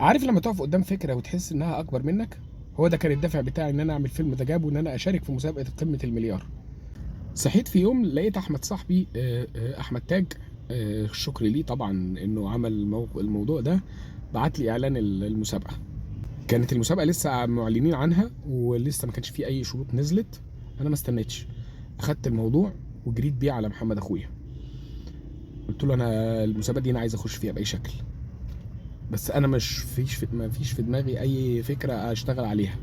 عارف لما تقف قدام فكره وتحس انها اكبر منك؟ هو ده كان الدافع بتاعي ان انا اعمل فيلم ذا جاب، وان انا اشارك في مسابقه قمه المليار. صحيت في يوم لقيت احمد صاحبي، احمد تاج، الشكر ليه طبعا انه عمل الموضوع ده، بعت لي اعلان المسابقه. كانت المسابقه لسه معلنين عنها ولسه ما كانش فيه اي شروط نزلت. انا ما استنيتش، اخدت الموضوع وجريت بيه على محمد اخويا. قلت له انا المسابقه دي انا عايز اخش فيها باي شكل، بس انا ما فيش في دماغي اي فكره اشتغل عليها.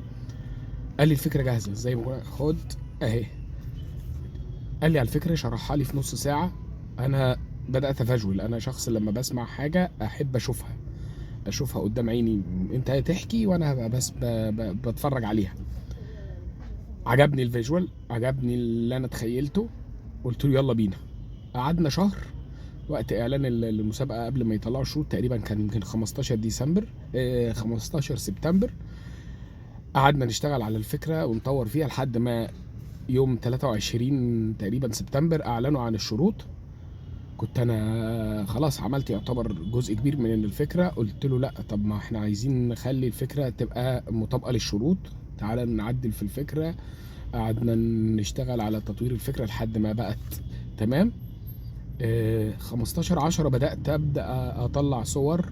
قال لي الفكره جاهزه زي ما بقول، خد اهي. قال لي على الفكره، شرحها لي في نص ساعه. انا بدات افجول، انا شخص لما بسمع حاجه احب اشوفها قدام عيني. انت تحكي وانا بس بتفرج عليها. عجبني الفيجوال، عجبني اللي انا تخيلته. قلت له يلا بينا. قعدنا شهر وقت اعلان المسابقه قبل ما يطلعوا الشروط، تقريبا كان يمكن 15 ديسمبر، 15 سبتمبر. قعدنا نشتغل على الفكره ونطور فيها لحد ما يوم 23 تقريبا سبتمبر اعلنوا عن الشروط. كنت انا خلاص عملت يعتبر جزء كبير من الفكره. قلت له لا، طب ما احنا عايزين نخلي الفكره تبقى مطابقه للشروط، تعالى نعدل في الفكره. قعدنا نشتغل على تطوير الفكره لحد ما بقت تمام. 15/10 ابدا اطلع صور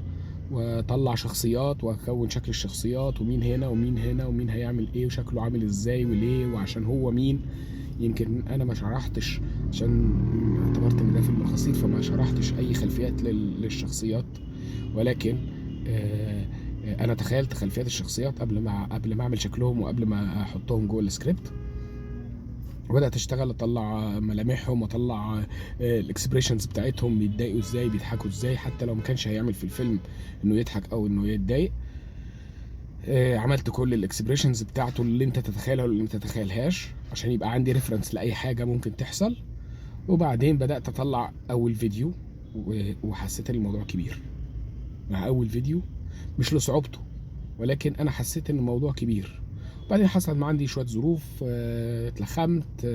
واطلع شخصيات واكون شكل الشخصيات، ومين هنا ومين هنا ومين هيعمل ايه وشكله عامل ازاي وليه وعشان هو مين. يمكن انا ما شرحتش عشان اعتبرت ان ده فيلم قصير، فما شرحتش اي خلفيات للشخصيات، ولكن انا تخيلت خلفيات الشخصيات قبل ما اعمل شكلهم وقبل ما احطهم جوه السكريبت. وبدات اشتغل اطلع ملامحهم واطلع الاكسبريشنز بتاعتهم، بيتضايقوا ازاي بيضحكوا ازاي، حتى لو ما كانش هيعمل في الفيلم انه يضحك او انه يتضايق. عملت كل الاكسبريشنز بتاعته اللي انت تتخيلها واللي ما تتخيلهاش، عشان يبقى عندي ريفرنس لاي حاجه ممكن تحصل. وبعدين بدات اطلع اول فيديو، وحسيت ان الموضوع كبير مع اول فيديو، مش لصعوبته، ولكن انا حسيت ان الموضوع كبير. بعدين حصل ما عندي شويه ظروف، اتلخمت،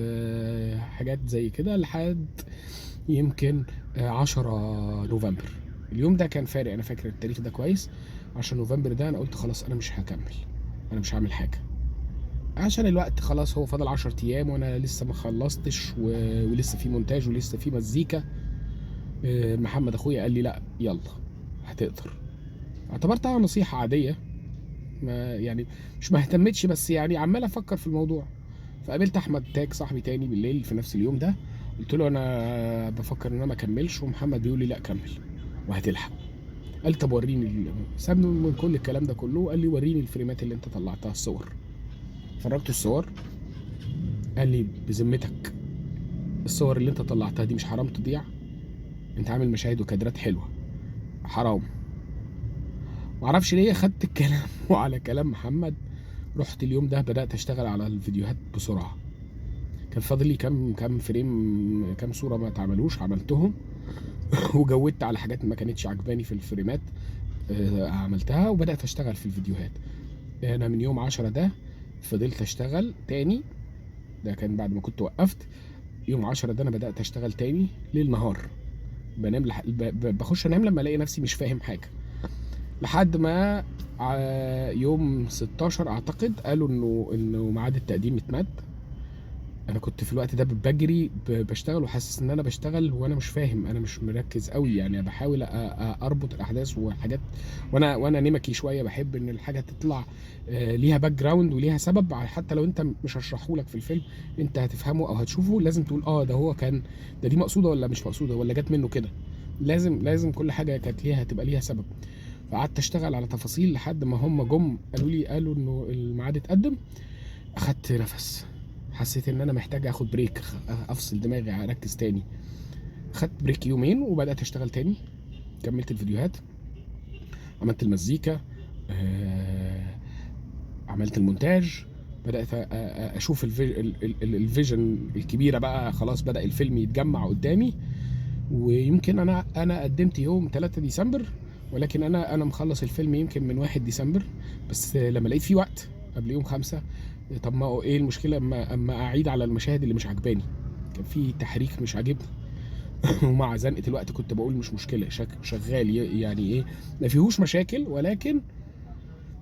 حاجات زي كده، لحد يمكن 10 نوفمبر. اليوم ده كان فارق، انا فاكر التاريخ ده كويس. 10 نوفمبر ده انا قلت خلاص انا مش هكمل، انا مش هعمل حاجه عشان الوقت خلاص. هو فاضل 10 ايام وانا لسه ما خلصتش، ولسه في مونتاج ولسه في مزيكا. محمد اخويا قال لي لا يلا هتقدر. اعتبرتها نصيحه عاديه، ما يعني مش ما اهتمتش، بس يعني عمال افكر في الموضوع. فقابلت احمد تاج صاحبي تاني بالليل في نفس اليوم ده. قلت له انا بفكر ان انا ما اكملش، ومحمد بيقول لي لا كمل وهتلحق. قال لي طب وريني سابني من كل الكلام ده كله، قال لي وريني الفريمات اللي انت طلعتها، الصور. فرجته الصور. قال لي بذمتك الصور اللي انت طلعتها دي مش حرام تضيع؟ انت عامل مشاهد وكادرات حلوه، حرام. معرفش ليه خدت الكلام وعلى كلام محمد رحت اليوم ده بدات اشتغل على الفيديوهات بسرعه. كان فاضل لي كام فريم، كام صوره ما اتعملوش، عملتهم. وجودت على حاجات ما كانتش عجباني في الفريمات، عملتها وبدات اشتغل في الفيديوهات. انا من يوم 10 ده فضلت اشتغل تاني. ده كان بعد ما كنت وقفت. يوم 10 ده انا بدات اشتغل تاني ليل نهار. بنام بخش انام لما الاقي نفسي مش فاهم حاجه، لحد ما يوم 16 اعتقد قالوا انه ميعاد التقديم اتمد. انا كنت في الوقت ده بجري بشتغل وحاسس ان انا بشتغل وانا مش فاهم، انا مش مركز قوي، يعني بحاول اربط الاحداث وحاجات. وانا نمكي شويه، بحب ان الحاجه تطلع ليها باك جراوند وليها سبب، حتى لو انت مش هشرحه لك في الفيلم انت هتفهمه او هتشوفه، لازم تقول ده هو كان ده، دي مقصوده ولا مش مقصوده ولا جت منه كده. لازم كل حاجه كانت ليها تبقى ليها سبب. فقعدت اشتغل على تفاصيل لحد ما هم جم قالوا انه الميعاد اتقدم. اخدت نفس، حسيت ان انا محتاج اخد بريك، افصل دماغي اركز تاني. خدت بريك يومين وبدات اشتغل تاني. كملت الفيديوهات، عملت المزيكا، عملت المونتاج. بدات اشوف الفيجن الكبيره بقى، خلاص بدا الفيلم يتجمع قدامي. ويمكن انا قدمت يوم 3 ديسمبر، ولكن انا مخلص الفيلم يمكن من 1 ديسمبر. بس لما لقيت فيه وقت قبل يوم 5، طب ما هو ايه المشكله اما اعيد على المشاهد اللي مش عجباني؟ كان في تحريك مش عاجبني. ومع زنقه الوقت كنت بقول مش مشكله، شغال يعني ايه، ما فيهوش مشاكل، ولكن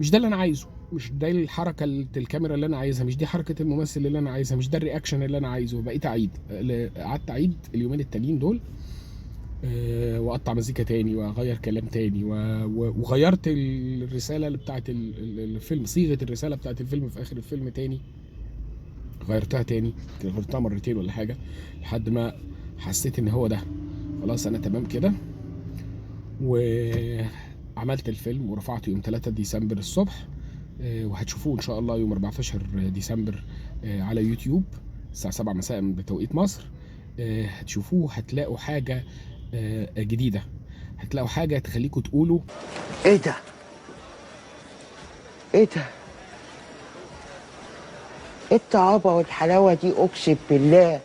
مش ده اللي انا عايزه، مش ده الحركه الكاميرا اللي انا عايزها، مش دي حركه الممثل اللي انا عايزها، مش ده الرياكشن اللي انا عايزه. بقيت اعيد، قعدت اعيد اليومين التانيين دول، واقطع مزيكا تاني واغير كلام تاني وغيرت الرساله اللي بتاعت الفيلم، صيغه الرساله بتاعت الفيلم في اخر الفيلم تاني، غيرتها تاني، غيرتها مرتين ولا حاجه، لحد ما حسيت ان هو ده خلاص انا تمام كده. وعملت الفيلم ورفعته يوم 3 ديسمبر الصبح، وهتشوفوه ان شاء الله يوم 14 ديسمبر على يوتيوب الساعه 7 مساء بتوقيت مصر. هتشوفوه، هتلاقوا حاجه جديده، هتلاقوا حاجه تخليكم تقولوا ايه ده؟ ايه ده؟ ايه الطعابة والحلاوة دي؟ اقسم بالله